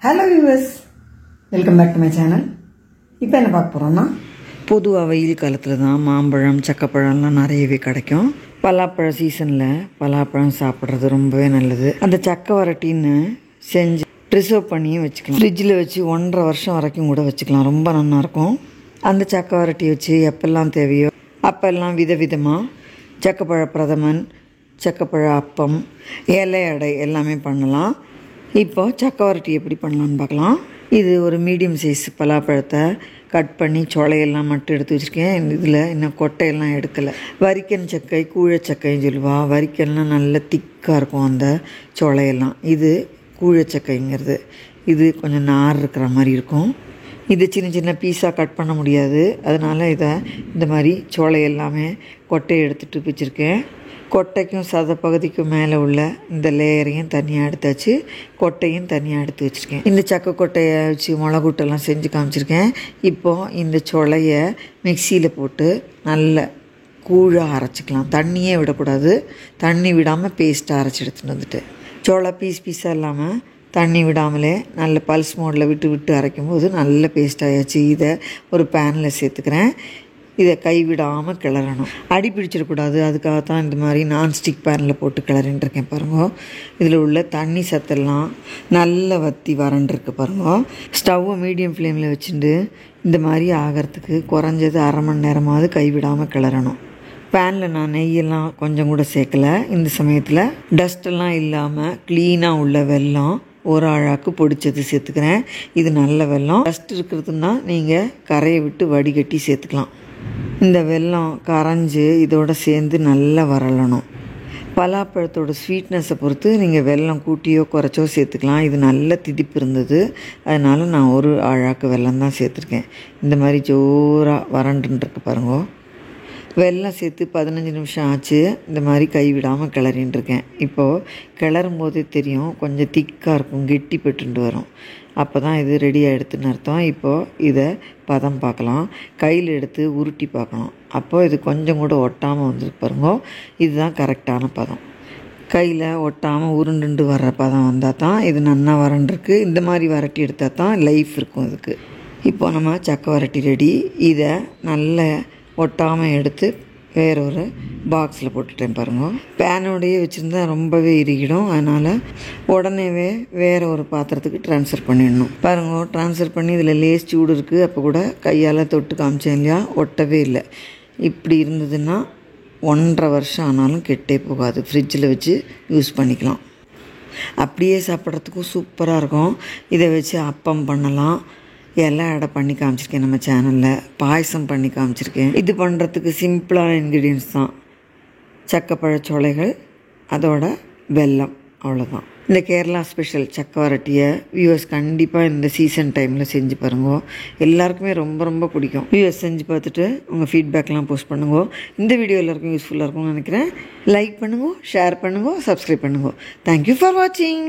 Hello viewers, welcome back to my channel. இப்போ என்ன பார்க்க போகிறோம்னா, பொதுவாக வெயில் காலத்தில் தான் மாம்பழம் சக்கப்பழம்லாம் நிறையவே கிடைக்கும். பலாப்பழ சீசனில் பலாப்பழம் சாப்பிட்றது ரொம்பவே நல்லது. அந்த சக்கை வரட்டின்னு செஞ்சு ப்ரிசர்வ் பண்ணியும் வச்சுக்கலாம். ஃப்ரிட்ஜில் வச்சு 1.5 வருஷம் வரைக்கும் கூட வச்சுக்கலாம். ரொம்ப நல்லாயிருக்கும். அந்த சக்கை வரட்டி வச்சு எப்பெல்லாம் தேவையோ அப்போல்லாம் விதவிதமாக சக்கப்பழ பிரதமன், சக்கப்பழ அப்பம், இலை அடை எல்லாமே பண்ணலாம். இப்போது சக்கை வரட்டி எப்படி பண்ணலான்னு பார்க்கலாம். இது ஒரு மீடியம் சைஸ் பலாப்பழத்தை கட் பண்ணி சொலையெல்லாம் மட்டும் எடுத்து வச்சுருக்கேன். இதில் இன்னும் கொட்டையெல்லாம் எடுக்கலை. வரிக்கன் சக்கை, கூழச்சக்கைன்னு சொல்லுவா. வரிக்கன்லாம் நல்ல திக்காக இருக்கும் அந்த சொலையெல்லாம். இது கூழச்சக்கைங்கிறது. இது கொஞ்சம் நார் இருக்கிற மாதிரி இருக்கும். இது சின்ன சின்ன பீஸாக கட் பண்ண முடியாது. அதனால் இதை இந்த மாதிரி சோளை எல்லாமே கொட்டையை எடுத்துகிட்டு வச்சுருக்கேன். கொட்டைக்கும் சத பகுதிக்கும் மேலே உள்ள இந்த லேயரையும் தனியாக எடுத்தாச்சு, கொட்டையும் தனியாக எடுத்து வச்சுருக்கேன். இந்த சக்கை கொட்டையை வச்சு மிளகுட்டெல்லாம் செஞ்சு காமிச்சிருக்கேன். இப்போது இந்த சொலையை மிக்சியில் போட்டு நல்ல கூழாக அரைச்சிக்கலாம். தண்ணியே விடக்கூடாது. தண்ணி விடாமல் பேஸ்ட்டாக அரைச்சி எடுத்துகிட்டு வந்துட்டு, சோளை பீஸாக இல்லாமல் தண்ணி விடாமலே நல்ல பல்ஸ் மோடில் விட்டு அரைக்கும்போது நல்ல பேஸ்ட் ஆயாச்சு. இதை ஒரு பேனில் சேர்த்துக்கிறேன். இதை கைவிடாமல் கிளறணும். அடி பிடிச்சிடக்கூடாது. அதுக்காகத்தான் இந்த மாதிரி நான்ஸ்டிக் பேனில் போட்டு கிளறின்ட்டுருக்கேன். பாருங்க, இதில் உள்ள தண்ணி சத்தெல்லாம் நல்ல வற்றி வரண்டிருக்கு. பாருங்க, ஸ்டவ்வை மீடியம் ஃப்ளேமில் வச்சுட்டு இந்த மாதிரி ஆகிறதுக்கு குறைஞ்சது 1/2 மணி நேரமாவது கைவிடாமல் கிளறணும். பேனில் நான் நெய்யெல்லாம் கொஞ்சம் கூட சேர்க்கலை. இந்த சமயத்தில் டஸ்ட்டெல்லாம் இல்லாமல் க்ளீனாக உள்ள வெல்லம் ஒரு அழாக்கு பொடிச்சது சேர்த்துக்கிறேன். இது நல்ல வெல்லம். டஸ்ட் இருக்கிறதுனா நீங்கள் கரையை விட்டு வடிகட்டி சேர்த்துக்கலாம். இந்த வெல்லம் கரைஞ்சி இதோடு சேர்ந்து நல்லா வரலணும். பலாப்பழத்தோட ஸ்வீட்னஸை பொறுத்து நீங்கள் வெல்லம் கூட்டியோ குறைச்சோ சேர்த்துக்கலாம். இது நல்ல திதிப்பு இருந்தது, அதனால் நான் ஒரு அழாக்கு வெல்லம் தான் சேர்த்துருக்கேன். இந்த மாதிரி ஜோராக வரண்டுருக்கு பாருங்க. வெல்லம் சேர்த்து 15 நிமிஷம் ஆச்சு. இந்த மாதிரி கைவிடாமல் கிளறின்ட்டுருக்கேன். இப்போது கிளறும் போதே தெரியும், கொஞ்சம் திக்காக இருக்கும், கெட்டி பெட்டுண்டு வரும். அப்போ தான் இது ரெடி ஆகிடுதுன்னு அர்த்தம். இப்போது இதை பதம் பார்க்கலாம். கையில் எடுத்து உருட்டி பார்க்கணும். அப்போது இது கொஞ்சம் கூட ஒட்டாமல் வந்துருக்கு பாருங்க. இதுதான் கரெக்டான பதம். கையில் ஒட்டாமல் உருண்டுண்டு வர்ற பதம் வந்தால் தான் இது நன்னா வரண்டிருக்கு. இந்த மாதிரி வரட்டி எடுத்தால் தான் லைஃப் இருக்கும் இதுக்கு. இப்போ நம்ம சக்கை வரட்டி ரெடி. இதை நல்ல ஒட்டாமல் எடுத்து வேறொரு பாக்ஸில் போட்டுட்டேன். பாருங்கள், பேனோடையே வச்சுருந்தா ரொம்பவே இறுகிடும். அதனால் உடனேவே வேறு ஒரு பாத்திரத்துக்கு ட்ரான்ஸ்ஃபர் பண்ணிடணும். பாருங்கள், ட்ரான்ஸ்ஃபர் பண்ணி இதில் லேஸ் சூடு இருக்குது. அப்போ கூட கையால் தொட்டு காமிச்சேன் இல்லையா, ஒட்டவே இல்லை. இப்படி இருந்ததுன்னா 1.5 வருஷம் ஆனாலும் கெட்டே போகாது. ஃப்ரிட்ஜில் வச்சு யூஸ் பண்ணிக்கலாம். அப்படியே சாப்பிட்றதுக்கும் சூப்பராக இருக்கும். இதை வச்சு அப்பம் பண்ணலாம். எல்லாம் அடை பண்ணி காமிச்சிருக்கேன் நம்ம சேனலில். பாயசம் பண்ணி காமிச்சிருக்கேன். இது பண்ணுறதுக்கு சிம்பிளான இன்க்ரீடியன்ஸ் தான். சக்கப்பழச்சோலைகள், அதோட வெல்லம், அவ்வளோதான். இந்த கேரளா ஸ்பெஷல் சக்கை வரட்டியை வியூவர்ஸ் கண்டிப்பாக இந்த சீசன் டைமில் செஞ்சு பாருங்க. எல்லாருக்குமே ரொம்ப ரொம்ப பிடிக்கும். வியூவர்ஸ் செஞ்சு பார்த்துட்டு உங்கள் ஃபீட்பேக்லாம் போஸ்ட் பண்ணுங்க. இந்த வீடியோ எல்லாருக்கும் யூஸ்ஃபுல்லாக இருக்கும்னு நினைக்கிறேன். லைக் பண்ணுங்க, ஷேர் பண்ணுங்க, சப்ஸ்கிரைப் பண்ணுங்க. தேங்க்யூ ஃபார் வாட்சிங்.